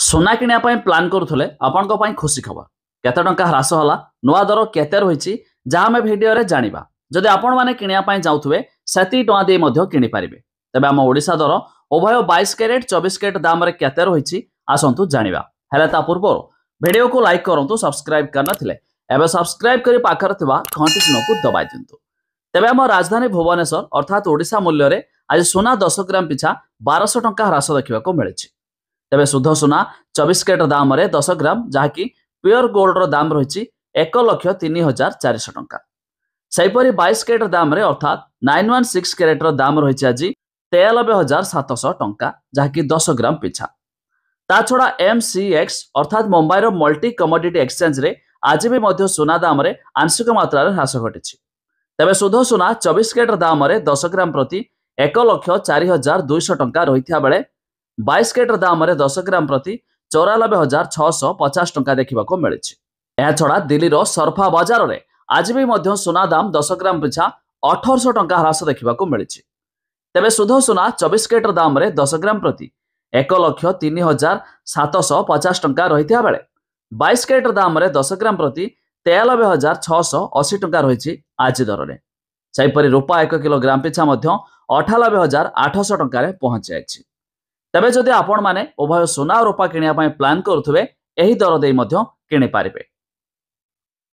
सोना किनिया प्लान करुले आपण खुशी खबर केते टंका ह्रास होला नुआ दर केते रही जहाँ आम भिडियो जाना जदि आपण मैंने किनिया जाऊे से टଙ୍କା दे किनी पारे तेज आम ओडिशा दर उभय 22 कैरेट 24 कैरेट दाम केते रही आसतु जाना हेले ता पूर्व भिडियो को लाइक करूँ सब्सक्राइब करनथिले एबे सब्सक्राइब करी पाखर थिबा घंटी चिन्ह को दबाई दिंतु। तेबे आम राजधानी भुवनेश्वर अर्थात ओडिशा मूल्य रे आज सोना 10 ग्राम पिछा 1200 टंका ह्रास देखा मिली। तेबे शुद्ध सोना 24 कैरेट दाम रे 10 ग्राम जहाँकि प्योर गोल्ड रो दाम रही 1,03,400 टंका। सेहीपरि 22 कैरेट दाम रे अर्थात 916 कैरेट रो दाम रही आज 93,700 टंका जहाँकि 10 ग्राम पिछा। ता छड़ा MCX अर्थात मुंबई रो मल्टी कमोडिटी एक्सचेंज रे आज भी मध्य सोना दाम रे आंशिक मात्रा रे ह्रास घटी। तेबे शुद्ध सोना 24 कैरेट दाम रे 10 ग्राम प्रति 1,04,200 टंका रही बेले 22 कैरेट दाम रे 10 ग्राम प्रति 94,650 टंका देखा मिली। यह छड़ा दिल्ली रो सरफा बाजार रे आज भी मध्य सोना दाम 10 ग्राम पिछा 1800 टंका ह्रास देखा मिली। तेबे शुद्ध सोना 24 कैरेट दाम रे 10 ग्राम प्रति 1,03,750 टंका रही बेले 22 कैरेट दाम रे 10 ग्राम प्रति 93,680 टंका रही आज दर में। सेहीपरि रूपा 1 किलोग्राम पिछा 98,800 टंका पहुंच जाए। तेबे जदि आपण माने उभय सोना और रूपा किनिया प्लान करुवे एही दर दे किनि पारिबे।